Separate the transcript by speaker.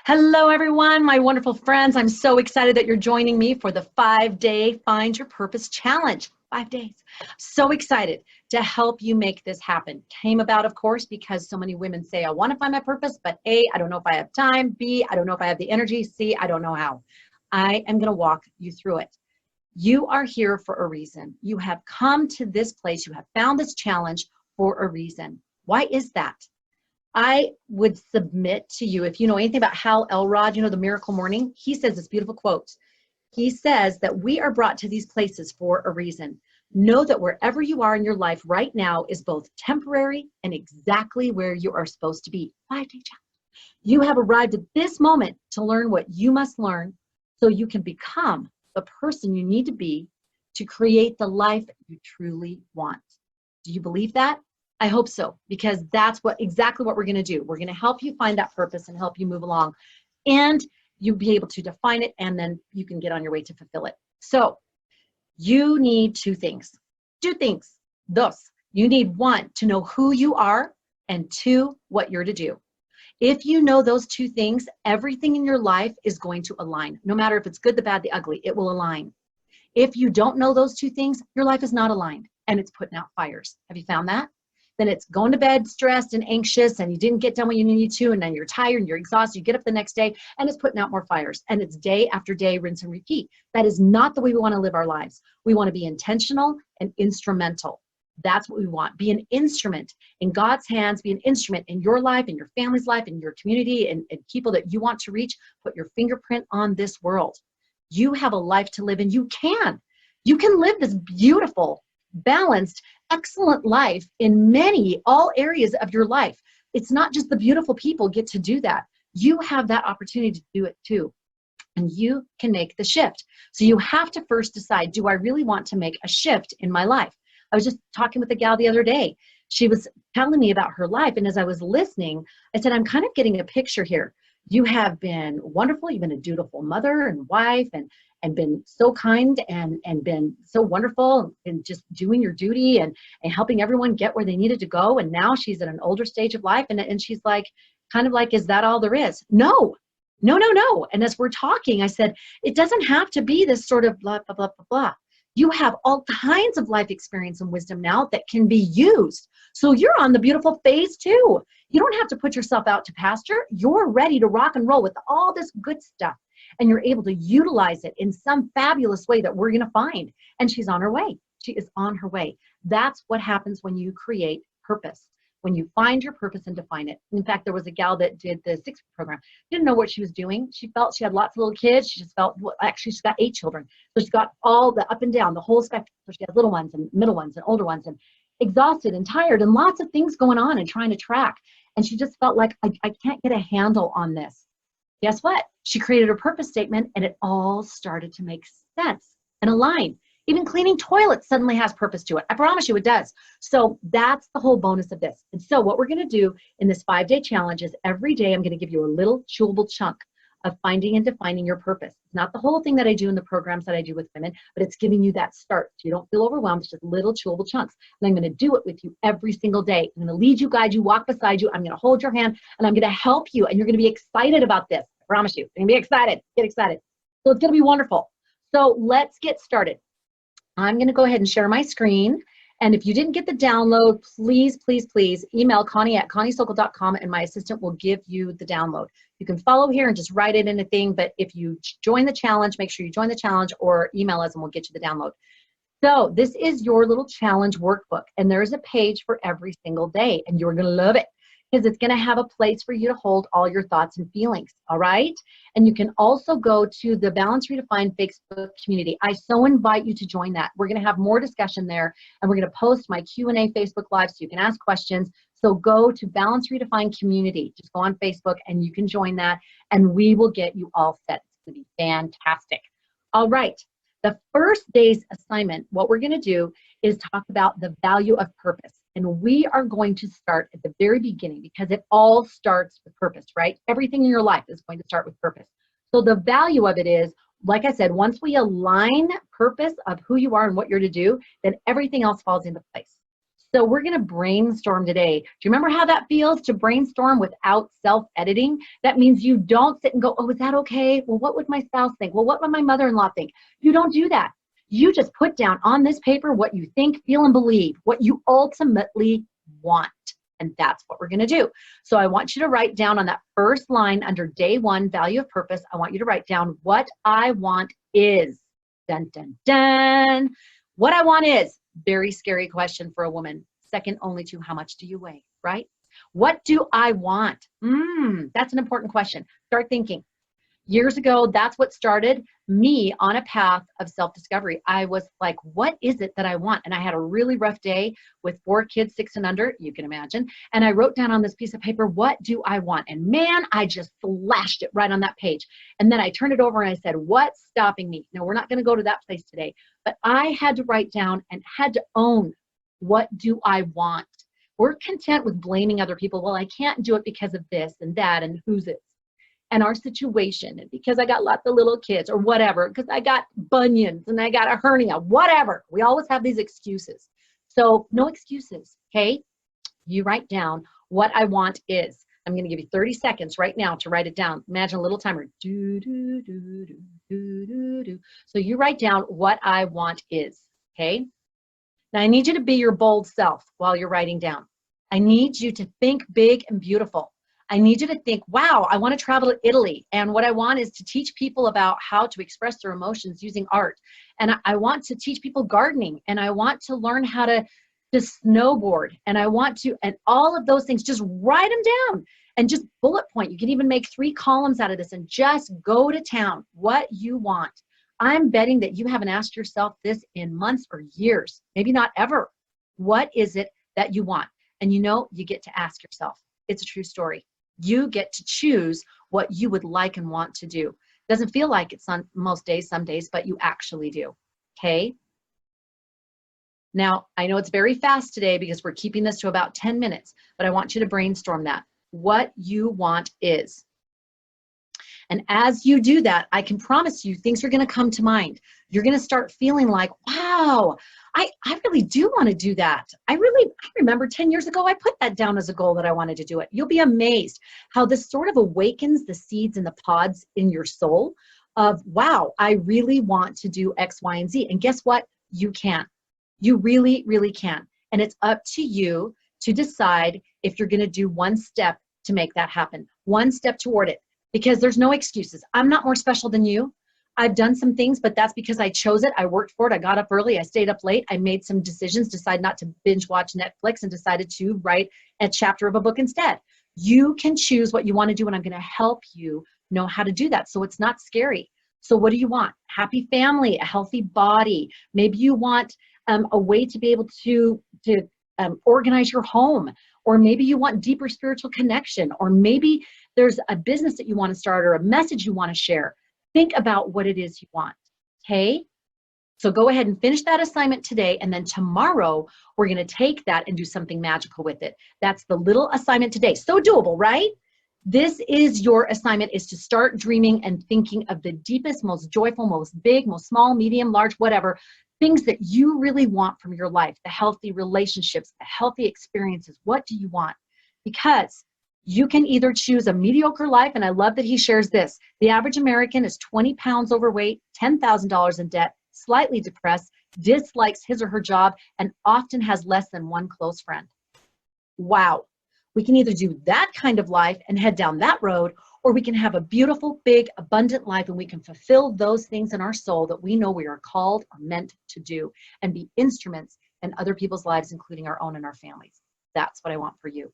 Speaker 1: Hello, everyone, my wonderful friends. I'm so excited that you're joining me for the 5-day Find Your Purpose Challenge. 5 days. So excited to help you make this happen. Came about, of course, because so many women say, I want to find my purpose, but A, I don't know if I have time. B, I don't know if I have the energy. C, I don't know how. I am going to walk you through it. You are here for a reason. You have come to this place. You have found this challenge for a reason. Why is that? I would submit to you, if you know anything about Hal Elrod, you know, the Miracle Morning, he says this beautiful quote. He says that we are brought to these places for a reason. Know that wherever you are in your life right now is both temporary and exactly where you are supposed to be. 5-day challenge. You have arrived at this moment to learn what you must learn so you can become the person you need to be to create the life you truly want. Do you believe that? I hope so, because that's exactly what we're going to do. We're going to help you find that purpose and help you move along, and you'll be able to define it, and then you can get on your way to fulfill it. So you need two things. Dos. You need one, to know who you are, and two, what you're to do. If you know those two things, everything in your life is going to align. No matter if it's good, the bad, the ugly, it will align. If you don't know those two things, your life is not aligned, and it's putting out fires. Have you found that? Then it's going to bed stressed and anxious, and you didn't get done what you needed to, and then you're tired and you're exhausted. You get up the next day and it's putting out more fires, and it's day after day, rinse and repeat. That is not the way we want to live our lives. We want to be intentional and instrumental. That's what we want. Be an instrument in God's hands, be an instrument in your life, in your family's life, in your community, and people that you want to reach. Put your fingerprint on this world. You have a life to live, and you can live this beautiful, balanced, excellent life in all areas of your life. It's not just the beautiful people get to do that. You have that opportunity to do it too. And you can make the shift. So you have to first decide, do I really want to make a shift in my life? I was just talking with a gal the other day. She was telling me about her life. And as I was listening, I said, I'm kind of getting a picture here. You have been wonderful. You've been a dutiful mother and wife, and been so kind and been so wonderful and just doing your duty and helping everyone get where they needed to go. And now she's at an older stage of life, and she's like, kind of like, is that all there is? No. And as we're talking, I said, it doesn't have to be this sort of blah, blah, blah, blah, blah. You have all kinds of life experience and wisdom now that can be used. So you're on the beautiful phase too. You don't have to put yourself out to pasture. You're ready to rock and roll with all this good stuff. And you're able to utilize it in some fabulous way that we're going to find. And she's on her way. She is on her way. That's what happens when you create purpose, when you find your purpose and define it. In fact, there was a gal that did the 6-week program. Didn't know what she was doing. She felt she had lots of little kids. She just felt, well, actually, she's got 8 children. So she's got all the up and down, the whole spectrum. So she has little ones and middle ones and older ones, and exhausted and tired and lots of things going on and trying to track. And she just felt like, I can't get a handle on this. Guess what? She created a purpose statement, and it all started to make sense and align. Even cleaning toilets suddenly has purpose to it. I promise you it does. So that's the whole bonus of this. And so what we're going to do in this 5-day challenge is every day I'm going to give you a little chewable chunk of finding and defining your purpose. It's not the whole thing that I do in the programs that I do with women, but it's giving you that start so you don't feel overwhelmed. It's just little chewable chunks. And I'm going to do it with you every single day. I'm going to lead you, guide you, walk beside you. I'm going to hold your hand, and I'm going to help you. And you're going to be excited about this. I promise you. You're going to be excited. Get excited. So it's going to be wonderful. So let's get started. I'm going to go ahead and share my screen. And if you didn't get the download, please email Connie at conniesokol.com, and my assistant will give you the download. You can follow here and just write it in a thing, but if you join the challenge, make sure you join the challenge or email us and we'll get you the download. So this is your little challenge workbook, and there's a page for every single day, and you're going to love it because it's going to have a place for you to hold all your thoughts and feelings, all right? And you can also go to the Balance Redefined Facebook community. I so invite you to join that. We're going to have more discussion there, and we're going to post my Q&A Facebook Live so you can ask questions. So go to Balance Redefined community. Just go on Facebook, and you can join that, and we will get you all set. It's going to be fantastic. All right. The first day's assignment, what we're going to do is talk about the value of purpose. And we are going to start at the very beginning because it all starts with purpose, right? Everything in your life is going to start with purpose. So the value of it is, like I said, once we align purpose of who you are and what you're to do, then everything else falls into place. So we're going to brainstorm today. Do you remember how that feels to brainstorm without self-editing? That means you don't sit and go, oh, is that okay? Well, what would my spouse think? Well, what would my mother-in-law think? You don't do that. You just put down on this paper what you think, feel, and believe, what you ultimately want. And that's what we're going to do. So I want you to write down on that first line under day 1, value of purpose, I want you to write down what I want is. Dun, dun, dun. What I want is, very scary question for a woman. Second only to how much do you weigh, right? What do I want? That's an important question. Start thinking. Years ago, that's what started me on a path of self-discovery. I was like, what is it that I want? And I had a really rough day with 4 kids, 6 and under, you can imagine. And I wrote down on this piece of paper, what do I want? And man, I just flashed it right on that page. And then I turned it over and I said, what's stopping me? No, we're not going to go to that place today. But I had to write down and had to own, what do I want? We're content with blaming other people. Well, I can't do it because of this and that and who's it. And our situation, and because I got lots of little kids or whatever, because I got bunions and I got a hernia, whatever. We always have these excuses. So no excuses, okay? You write down what I want is. I'm going to give you 30 seconds right now to write it down. Imagine a little timer. Do, do, do, do, do, do, do. So you write down what I want is, okay? Now I need you to be your bold self while you're writing down. I need you to think big and beautiful. I need you to think, wow, I want to travel to Italy. And what I want is to teach people about how to express their emotions using art. And I want to teach people gardening. And I want to learn how to snowboard. And I want to, and all of those things, just write them down and just bullet point. You can even make 3 columns out of this and just go to town, what you want. I'm betting that you haven't asked yourself this in months or years, maybe not ever. What is it that you want? And you know, you get to ask yourself. It's a true story. You get to choose what you would like and want to do. Doesn't feel like it's on most days, some days, but you actually do, okay? Now, I know it's very fast today because we're keeping this to about 10 minutes, but I want you to brainstorm that. What you want is. And as you do that, I can promise you things are going to come to mind. You're going to start feeling like, wow, I really do want to do that. I remember 10 years ago, I put that down as a goal that I wanted to do it. You'll be amazed how this sort of awakens the seeds and the pods in your soul of, wow, I really want to do X, Y, and Z. And guess what? You can. You really, really can. And it's up to you to decide if you're going to do one step to make that happen, one step toward it, because there's no excuses. I'm not more special than you. I've done some things, but that's because I chose it. I worked for it. I got up early. I stayed up late. I made some decisions, decided not to binge watch Netflix, and decided to write a chapter of a book instead. You can choose what you want to do, and I'm going to help you know how to do that so it's not scary. So what do you want? Happy family, a healthy body. Maybe you want a way to be able to organize your home, or maybe you want deeper spiritual connection, or maybe there's a business that you want to start or a message you want to share. Think about what it is you want, okay? So go ahead and finish that assignment today, and then tomorrow we're going to take that and do something magical with it. That's the little assignment today. So doable, right? This is your assignment, is to start dreaming and thinking of the deepest, most joyful, most big, most small, medium, large, whatever, things that you really want from your life, the healthy relationships, the healthy experiences. What do you want? Because you can either choose a mediocre life, and I love that he shares this. The average American is 20 pounds overweight, $10,000 in debt, slightly depressed, dislikes his or her job, and often has less than one close friend. Wow. We can either do that kind of life and head down that road, or we can have a beautiful, big, abundant life, and we can fulfill those things in our soul that we know we are called or meant to do, and be instruments in other people's lives, including our own and our families. That's what I want for you.